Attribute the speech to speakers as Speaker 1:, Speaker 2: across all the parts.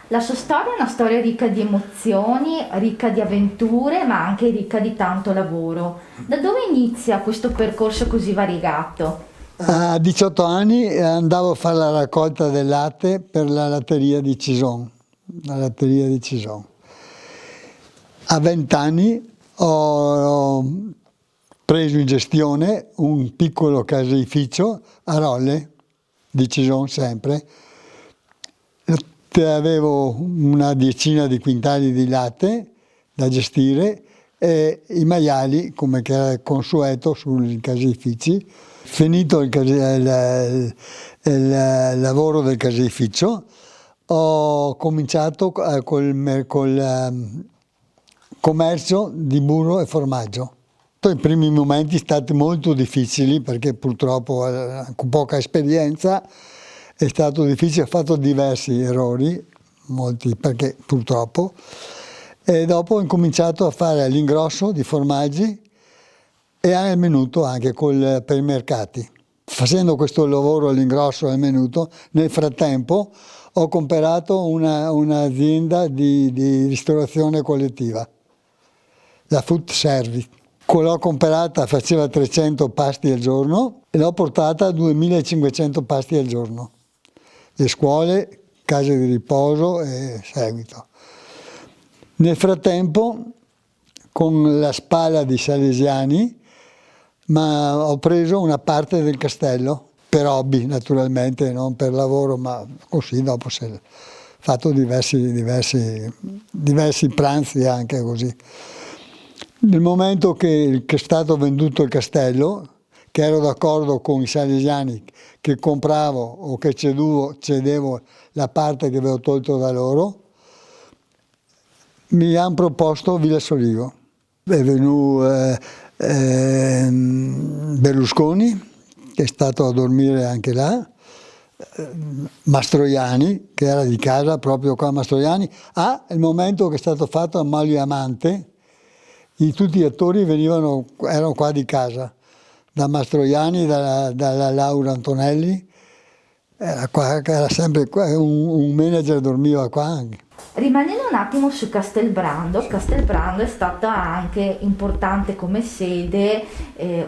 Speaker 1: La sua storia è una storia ricca di emozioni, ricca di avventure, ma anche ricca di tanto lavoro. Da dove inizia questo percorso così variegato?
Speaker 2: A 18 anni andavo a fare la raccolta del latte per la latteria di Cison. La latteria di Cison. A 20 anni ho preso in gestione un piccolo caseificio a Rolle, di Cison sempre. Avevo una decina di quintali di latte da gestire e i maiali, come che era consueto sui caseifici. Finito il lavoro del caseificio, ho cominciato col commercio di burro e formaggio. I primi momenti stati molto difficili perché purtroppo con poca esperienza è stato difficile, ho fatto diversi errori, molti perché purtroppo, e dopo ho incominciato a fare l'ingrosso di formaggi e al menuto anche per i mercati. Facendo questo lavoro all'ingrosso e al menuto, nel frattempo ho comprato un'azienda di ristorazione collettiva, la Food Service. L'ho comprata, faceva 300 pasti al giorno e l'ho portata a 2500 pasti al giorno. Le scuole, case di riposo e seguito. Nel frattempo, con la spalla di Salesiani, ma ho preso una parte del castello, per hobby naturalmente, non per lavoro, ma così dopo si è fatto diversi pranzi anche così. Nel momento che è stato venduto il castello, che ero d'accordo con i salesiani che compravo o che cedevo la parte che avevo tolto da loro, mi hanno proposto Villa Soligo. È venuto Berlusconi, che è stato a dormire anche là, Mastroianni, che era di casa proprio qua a Mastroianni. Il momento che è stato fatto a Maglio Amante, tutti gli attori erano qua di casa, da Mastroianni, dalla Laura Antonelli, era sempre qua, un manager dormiva qua anche.
Speaker 1: Rimanendo un attimo su Castelbrando è stata anche importante come sede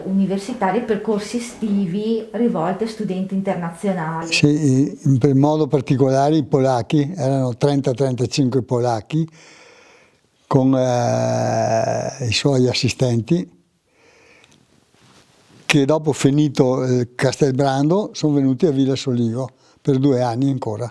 Speaker 1: universitaria, percorsi estivi rivolti a studenti internazionali.
Speaker 2: Sì, in modo particolare i polacchi, erano 30-35 polacchi, con i suoi assistenti, che dopo finito Castelbrando sono venuti a Villa Soligo per 2 anni ancora.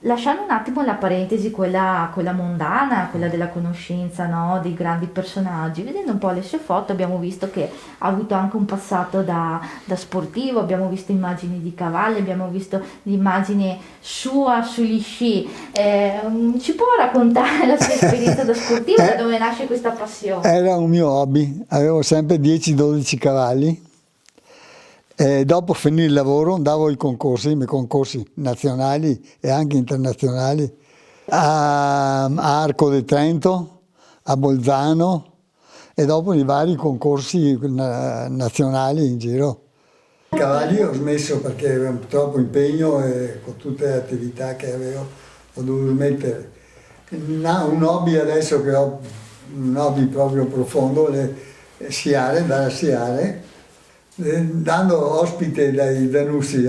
Speaker 1: Lasciando un attimo la parentesi, quella mondana, quella della conoscenza, no, dei grandi personaggi, vedendo un po' le sue foto abbiamo visto che ha avuto anche un passato da sportivo, abbiamo visto immagini di cavalli, abbiamo visto l'immagine sua sugli sci. Ci può raccontare la sua esperienza da sportivo, da dove nasce questa passione?
Speaker 2: Era un mio hobby, avevo sempre 10-12 cavalli. E dopo finire il lavoro andavo ai concorsi nazionali e anche internazionali, a Arco di Trento, a Bolzano e dopo i vari concorsi nazionali in giro. I cavalli ho smesso perché avevo troppo impegno e con tutte le attività che avevo ho dovuto smettere. Un hobby adesso che ho, un hobby proprio profondo, andare a sciare. Dando ospite dai Danussi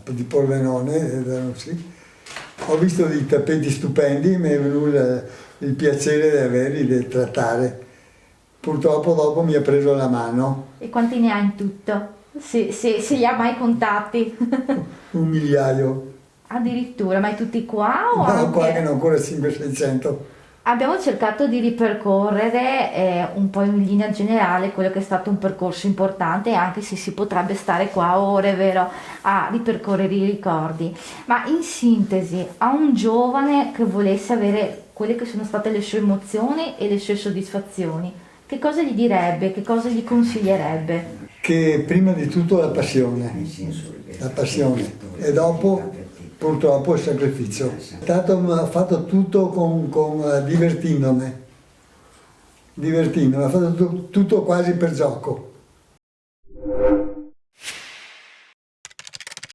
Speaker 2: di Pordenone, Danussi, ho visto dei tappeti stupendi, mi è venuto il piacere di averli, di trattare. Purtroppo dopo mi ha preso la mano.
Speaker 1: E quanti ne ha in tutto? Se li ha mai contati?
Speaker 2: 1 migliaio.
Speaker 1: Addirittura, ma tutti qua o
Speaker 2: No,
Speaker 1: anche?
Speaker 2: qua che ne ho ancora 500-600.
Speaker 1: Abbiamo cercato di ripercorrere un po' in linea generale quello che è stato un percorso importante, anche se si potrebbe stare qua ore, vero, a ripercorrere i ricordi. Ma in sintesi, a un giovane che volesse avere quelle che sono state le sue emozioni e le sue soddisfazioni, che cosa gli direbbe, che cosa gli consiglierebbe?
Speaker 2: Che prima di tutto la passione e dopo purtroppo il sacrificio. Ho fatto tutto divertendomi, ho fatto tutto quasi per gioco.